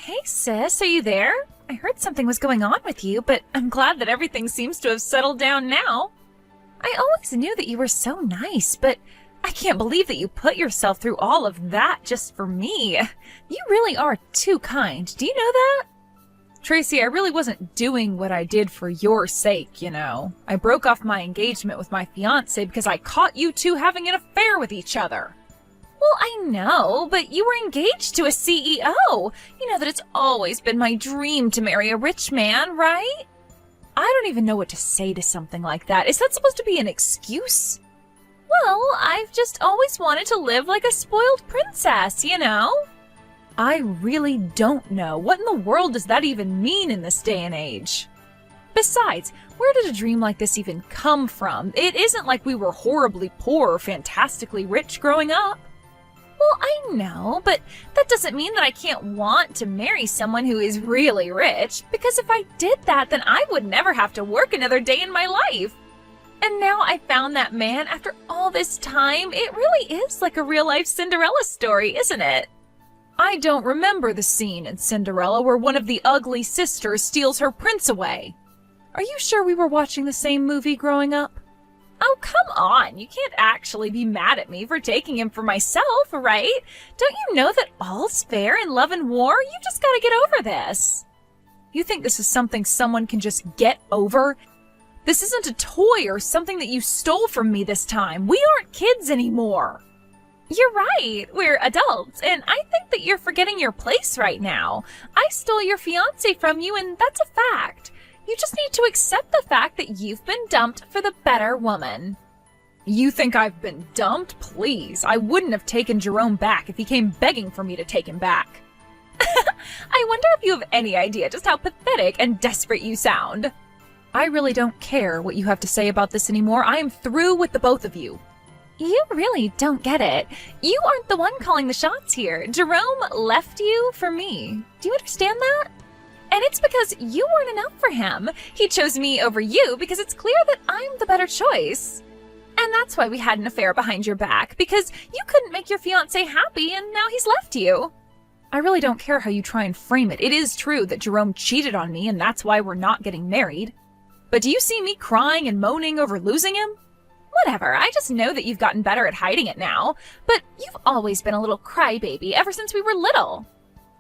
Hey sis, are you there? I heard something was going on with you, but I'm glad that everything seems to have settled down now. I always knew that you were so nice, but I can't believe that you put yourself through all of that just for me. You really are too kind. Do you know that? Tracy, I really wasn't doing what I did for your sake, you know. I broke off my engagement with my fiancé because I caught you two having an affair with each other. Well, I know, but you were engaged to a CEO. You know that it's always been my dream to marry a rich man, right? I don't even know what to say to something like that. Is that supposed to be an excuse? Well, I've just always wanted to live like a spoiled princess, you know? I really don't know. What in the world does that even mean in this day and age? Besides, where did a dream like this even come from? It isn't like we were horribly poor or fantastically rich growing up. Well, I know, but that doesn't mean that I can't want to marry someone who is really rich, because if I did that, then I would never have to work another day in my life. And now I found that man after all this time. It really is like a real-life Cinderella story, isn't it? I don't remember the scene in Cinderella where one of the ugly sisters steals her prince away. Are you sure we were watching the same movie growing up? Oh, come on. You can't actually be mad at me for taking him for myself, right? Don't you know that all's fair in love and war? You just gotta get over this. You think this is something someone can just get over? This isn't a toy or something that you stole from me this time. We aren't kids anymore. You're right. We're adults, and I think that you're forgetting your place right now. I stole your fiancé from you, and that's a fact. You just need to accept the fact that you've been dumped for the better woman. You think I've been dumped? Please. I wouldn't have taken Jerome back if he came begging for me to take him back. I wonder if you have any idea just how pathetic and desperate you sound. I really don't care what you have to say about this anymore. I am through with the both of you. You really don't get it. You aren't the one calling the shots here. Jerome left you for me. Do you understand that? And it's because you weren't enough for him. He chose me over you because it's clear that I'm the better choice. And that's why we had an affair behind your back, because you couldn't make your fiancé happy and now he's left you. I really don't care how you try and frame it. It is true that Jerome cheated on me and that's why we're not getting married. But do you see me crying and moaning over losing him? Whatever, I just know that you've gotten better at hiding it now. But you've always been a little crybaby ever since we were little.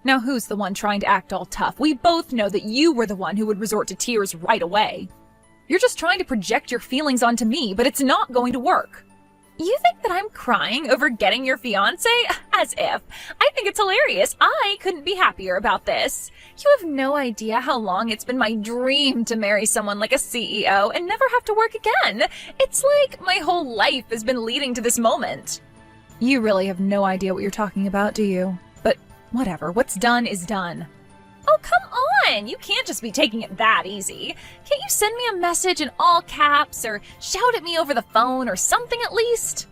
Now who's the one trying to act all tough? We both know that you were the one who would resort to tears right away. You're just trying to project your feelings onto me, but it's not going to work. You think that I'm crying over getting your fiancé? As if. I think it's hilarious. I couldn't be happier about this. You have no idea how long it's been my dream to marry someone like a CEO and never have to work again. It's like my whole life has been leading to this moment. You really have no idea what you're talking about, do you? But whatever. What's done is done. Oh, come on! You can't just be taking it that easy. Can't you send me a message in all caps or shout at me over the phone or something at least?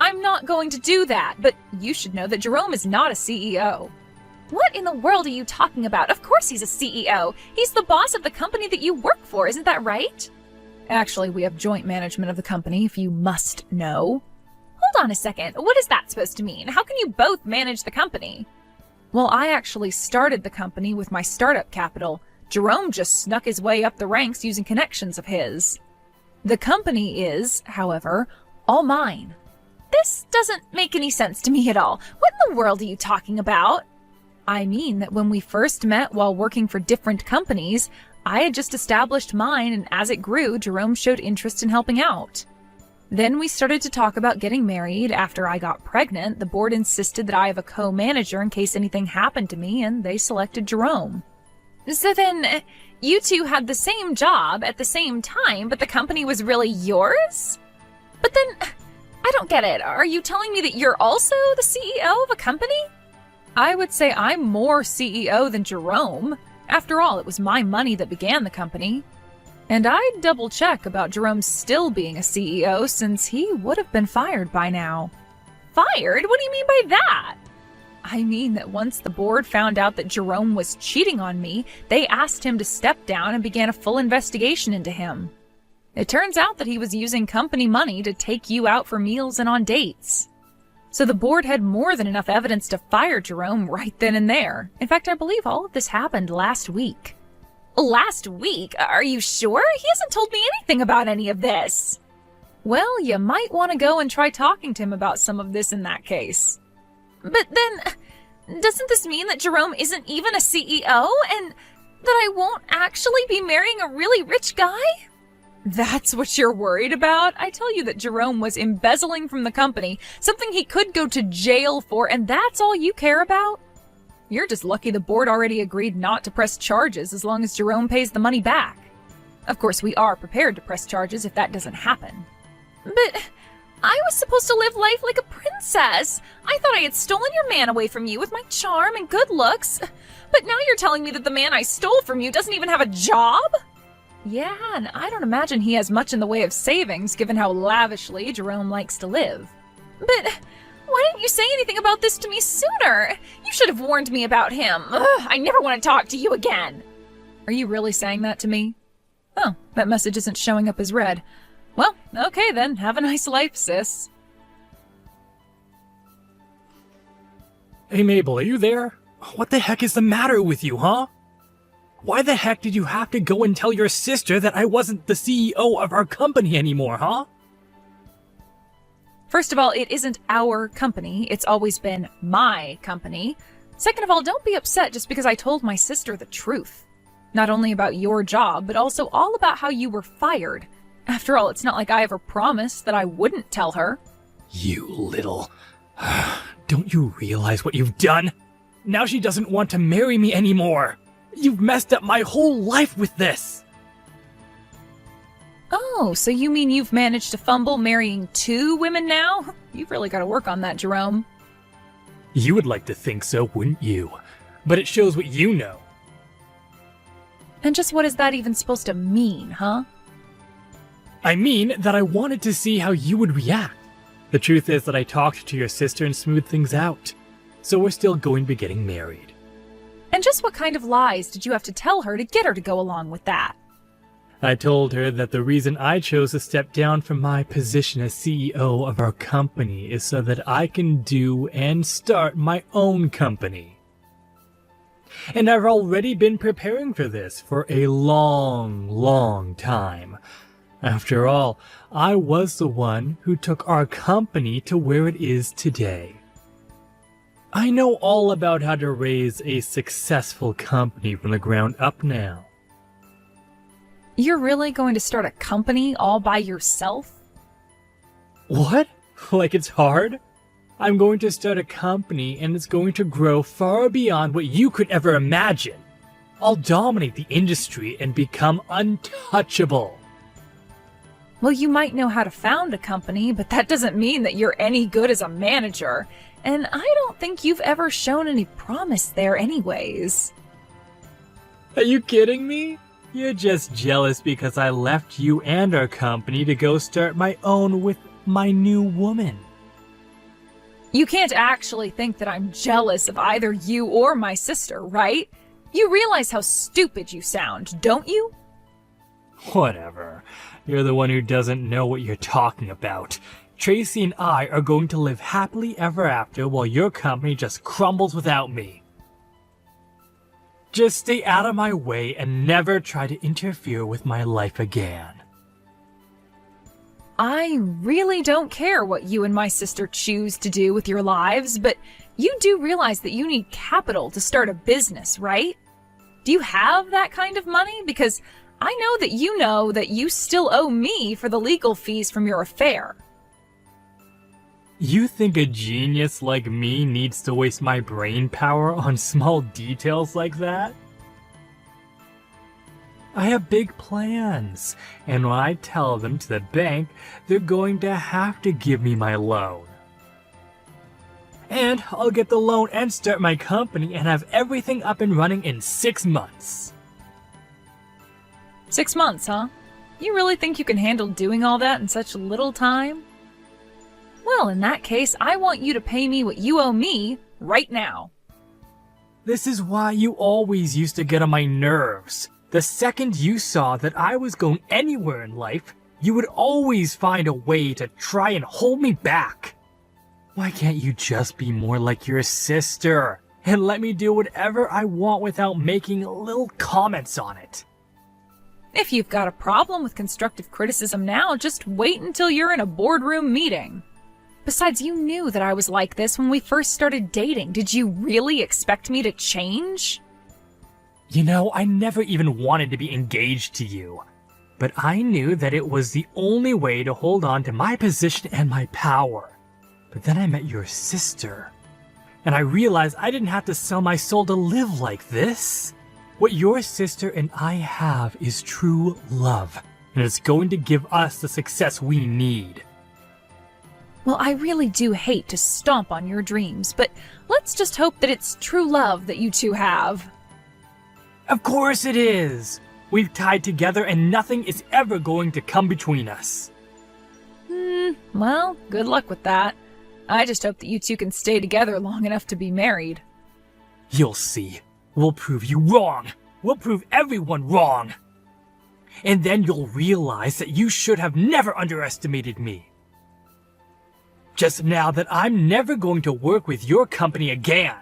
I'm not going to do that, but you should know that Jerome is not a CEO. What in the world are you talking about? Of course he's a CEO. He's the boss of the company that you work for, isn't that right? Actually, we have joint management of the company, if you must know. Hold on a second. What is that supposed to mean? How can you both manage the company? Well, I actually started the company with my startup capital. Jerome just snuck his way up the ranks using connections of his. The company is, however, all mine. This doesn't make any sense to me at all. What in the world are you talking about? I mean that when we first met while working for different companies, I had just established mine, and as it grew, Jerome showed interest in helping out. Then we started to talk about getting married. After I got pregnant, the board insisted that I have a co-manager in case anything happened to me, and they selected Jerome. So then, you two had the same job at the same time, but the company was really yours? But then, I don't get it. Are you telling me that you're also the CEO of a company? I would say I'm more CEO than Jerome. After all, it was my money that began the company. And I'd double check about Jerome still being a CEO since he would have been fired by now. Fired? What do you mean by that? I mean that once the board found out that Jerome was cheating on me, they asked him to step down and began a full investigation into him. It turns out that he was using company money to take you out for meals and on dates. So the board had more than enough evidence to fire Jerome right then and there. In fact, I believe all of this happened last week. Last week? Are you sure? He hasn't told me anything about any of this. Well, you might want to go and try talking to him about some of this in that case. But then, doesn't this mean that Jerome isn't even a CEO and that I won't actually be marrying a really rich guy? That's what you're worried about? I tell you that Jerome was embezzling from the company, something he could go to jail for, and that's all you care about? You're just lucky the board already agreed not to press charges as long as Jerome pays the money back. Of course, we are prepared to press charges if that doesn't happen. But I was supposed to live life like a princess. I thought I had stolen your man away from you with my charm and good looks. But now you're telling me that the man I stole from you doesn't even have a job? Yeah, and I don't imagine he has much in the way of savings, given how lavishly Jerome likes to live. But why didn't you say anything about this to me sooner? You should have warned me about him. Ugh, I never want to talk to you again. Are you really saying that to me? Oh, that message isn't showing up as read. Well, okay then. Have a nice life, sis. Hey Mabel, are you there? What the heck is the matter with you, huh? Why the heck did you have to go and tell your sister that I wasn't the CEO of our company anymore, huh? First of all, it isn't our company. It's always been my company. Second of all, don't be upset just because I told my sister the truth. Not only about your job, but also all about how you were fired. After all, it's not like I ever promised that I wouldn't tell her. You little... Don't you realize what you've done? Now she doesn't want to marry me anymore. You've messed up my whole life with this. Oh, so you mean you've managed to fumble marrying 2 women now? You've really got to work on that, Jerome. You would like to think so, wouldn't you? But it shows what you know. And just what is that even supposed to mean, huh? I mean that I wanted to see how you would react. The truth is that I talked to your sister and smoothed things out. So we're still going to be getting married. And just what kind of lies did you have to tell her to get her to go along with that? I told her that the reason I chose to step down from my position as CEO of our company is so that I can do and start my own company. And I've already been preparing for this for a long, long time. After all, I was the one who took our company to where it is today. I know all about how to raise a successful company from the ground up now. You're really going to start a company all by yourself? What? Like it's hard? I'm going to start a company and it's going to grow far beyond what you could ever imagine. I'll dominate the industry and become untouchable. Well, you might know how to found a company, but that doesn't mean that you're any good as a manager. And I don't think you've ever shown any promise there anyways. Are you kidding me? You're just jealous because I left you and our company to go start my own with my new woman. You can't actually think that I'm jealous of either you or my sister, right? You realize how stupid you sound, don't you? Whatever. You're the one who doesn't know what you're talking about. Tracy and I are going to live happily ever after while your company just crumbles without me. Just stay out of my way and never try to interfere with my life again. I really don't care what you and my sister choose to do with your lives, but you do realize that you need capital to start a business, right? Do you have that kind of money? Because I know that you still owe me for the legal fees from your affair. You think a genius like me needs to waste my brain power on small details like that? I have big plans, and when I tell them to the bank, they're going to have to give me my loan. And I'll get the loan and start my company and have everything up and running in 6 months. 6 months, huh? You really think you can handle doing all that in such little time? Well, in that case, I want you to pay me what you owe me right now. This is why you always used to get on my nerves. The second you saw that I was going anywhere in life, you would always find a way to try and hold me back. Why can't you just be more like your sister and let me do whatever I want without making little comments on it? If you've got a problem with constructive criticism now, just wait until you're in a boardroom meeting. Besides, you knew that I was like this when we first started dating. Did you really expect me to change? You know, I never even wanted to be engaged to you. But I knew that it was the only way to hold on to my position and my power. But then I met your sister. And I realized I didn't have to sell my soul to live like this. What your sister and I have is true love. And it's going to give us the success we need. Well, I really do hate to stomp on your dreams, but let's just hope that it's true love that you two have. Of course it is! We've tied together and nothing is ever going to come between us. Well, good luck with that. I just hope that you two can stay together long enough to be married. You'll see. We'll prove you wrong. We'll prove everyone wrong. And then you'll realize that you should have never underestimated me. Just now that I'm never going to work with your company again.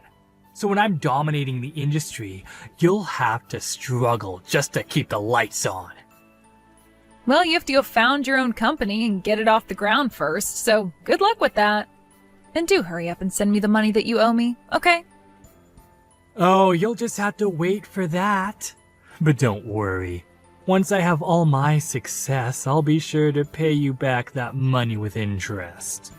So when I'm dominating the industry, you'll have to struggle just to keep the lights on. Well, you have to have found your own company and get it off the ground first, so good luck with that. And do hurry up and send me the money that you owe me, okay? Oh, you'll just have to wait for that. But don't worry. Once I have all my success, I'll be sure to pay you back that money with interest.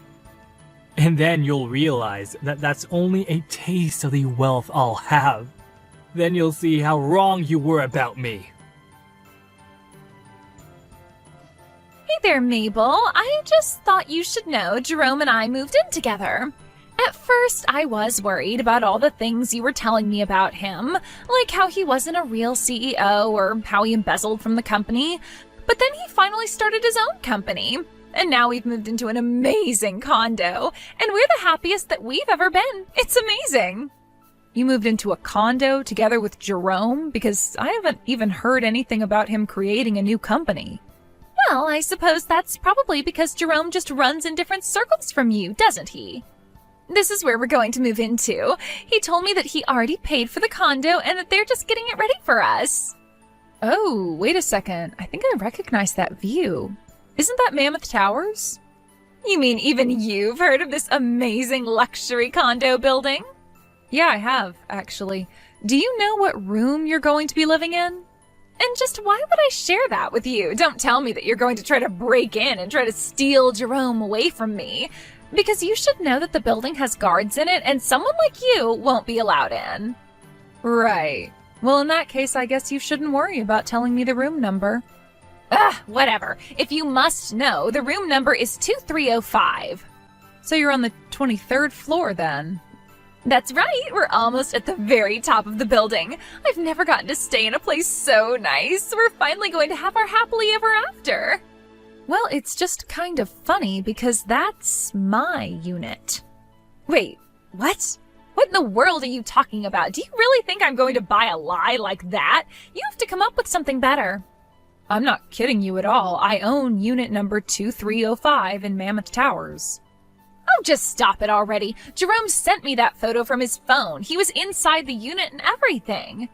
And then you'll realize that that's only a taste of the wealth I'll have. Then you'll see how wrong you were about me. Hey there, Mabel. I just thought you should know Jerome and I moved in together. At first, I was worried about all the things you were telling me about him, like how he wasn't a real CEO or how he embezzled from the company. But then he finally started his own company. And now we've moved into an amazing condo, and we're the happiest that we've ever been. It's amazing. You moved into a condo together with Jerome? Because I haven't even heard anything about him creating a new company. Well, I suppose that's probably because Jerome just runs in different circles from you, doesn't he? This is where we're going to move into. He told me that he already paid for the condo and that they're just getting it ready for us. Oh, wait a second. I think I recognize that view. Isn't that Mammoth Towers? You mean even you've heard of this amazing luxury condo building? Yeah, I have, actually. Do you know what room you're going to be living in? And just why would I share that with you? Don't tell me that you're going to try to break in and try to steal Jerome away from me. Because you should know that the building has guards in it and someone like you won't be allowed in. Right. Well, in that case, I guess you shouldn't worry about telling me the room number. Whatever. If you must know, the room number is 2305. So you're on the 23rd floor then? That's right. We're almost at the very top of the building. I've never gotten to stay in a place so nice. We're finally going to have our happily ever after. Well, it's just kind of funny because that's my unit. Wait, what? What in the world are you talking about? Do you really think I'm going to buy a lie like that? You have to come up with something better. I'm not kidding you at all. I own unit number 2305 in Mammoth Towers. Oh, just stop it already. Jerome sent me that photo from his phone. He was inside the unit and everything.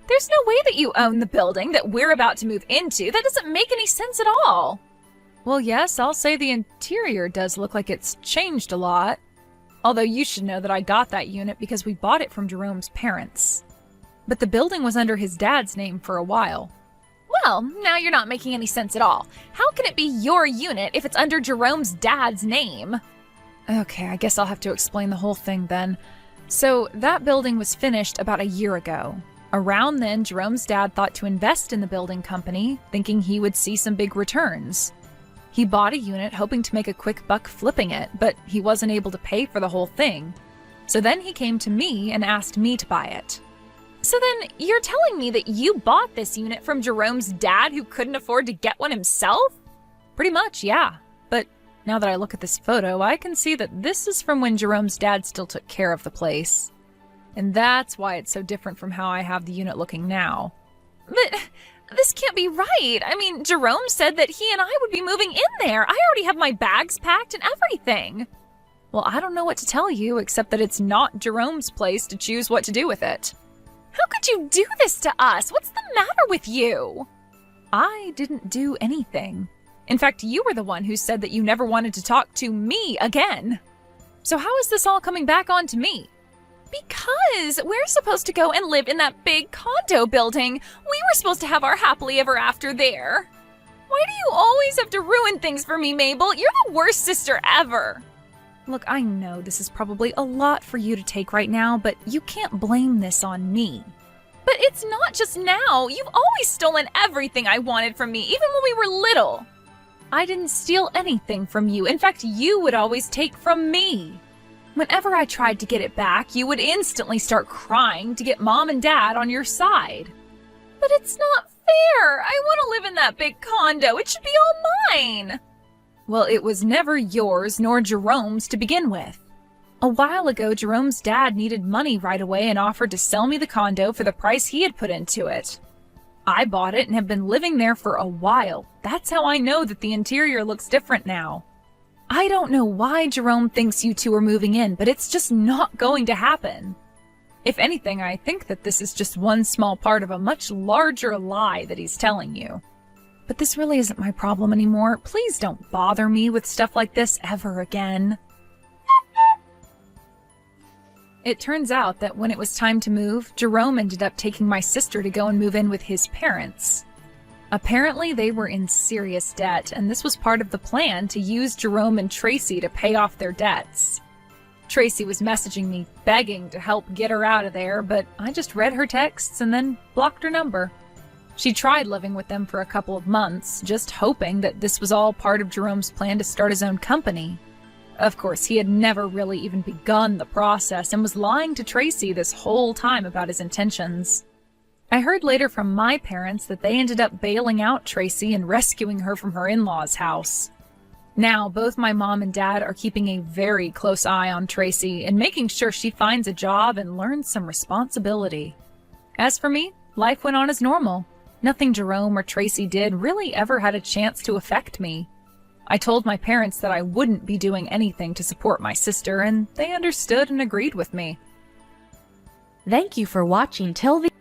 There's no way that you own the building that we're about to move into. That doesn't make any sense at all. Well, yes, I'll say the interior does look like it's changed a lot. Although you should know that I got that unit because we bought it from Jerome's parents. But the building was under his dad's name for a while. Well, now you're not making any sense at all. How can it be your unit if it's under Jerome's dad's name? Okay, I guess I'll have to explain the whole thing then. So, that building was finished about a year ago. Around then, Jerome's dad thought to invest in the building company, thinking he would see some big returns. He bought a unit hoping to make a quick buck flipping it, but he wasn't able to pay for the whole thing. So then he came to me and asked me to buy it. So then, you're telling me that you bought this unit from Jerome's dad who couldn't afford to get one himself? Pretty much, yeah. But now that I look at this photo, I can see that this is from when Jerome's dad still took care of the place. And that's why it's so different from how I have the unit looking now. But this can't be right. I mean, Jerome said that he and I would be moving in there. I already have my bags packed and everything. Well, I don't know what to tell you, except that it's not Jerome's place to choose what to do with it. How could you do this to us? What's the matter with you? I didn't do anything. In fact, you were the one who said that you never wanted to talk to me again. So how is this all coming back onto me? Because we're supposed to go and live in that big condo building. We were supposed to have our happily ever after there. Why do you always have to ruin things for me, Mabel? You're the worst sister ever. Look, I know this is probably a lot for you to take right now, but you can't blame this on me. But it's not just now. You've always stolen everything I wanted from me, even when we were little. I didn't steal anything from you. In fact, you would always take from me. Whenever I tried to get it back, you would instantly start crying to get Mom and Dad on your side. But it's not fair. I want to live in that big condo. It should be all mine. Well, it was never yours nor Jerome's to begin with. A while ago, Jerome's dad needed money right away and offered to sell me the condo for the price he had put into it. I bought it and have been living there for a while. That's how I know that the interior looks different now. I don't know why Jerome thinks you two are moving in, but it's just not going to happen. If anything, I think that this is just one small part of a much larger lie that he's telling you. But this really isn't my problem anymore. Please don't bother me with stuff like this ever again. It turns out that when it was time to move, Jerome ended up taking my sister to go and move in with his parents. Apparently, they were in serious debt, and this was part of the plan to use Jerome and Tracy to pay off their debts. Tracy was messaging me, begging to help get her out of there, but I just read her texts and then blocked her number. She tried living with them for a couple of months, just hoping that this was all part of Jerome's plan to start his own company. Of course, he had never really even begun the process and was lying to Tracy this whole time about his intentions. I heard later from my parents that they ended up bailing out Tracy and rescuing her from her in-laws' house. Now, both my mom and dad are keeping a very close eye on Tracy and making sure she finds a job and learns some responsibility. As for me, life went on as normal. Nothing Jerome or Tracy did really ever had a chance to affect me. I told my parents that I wouldn't be doing anything to support my sister, and they understood and agreed with me. Thank you for watching till the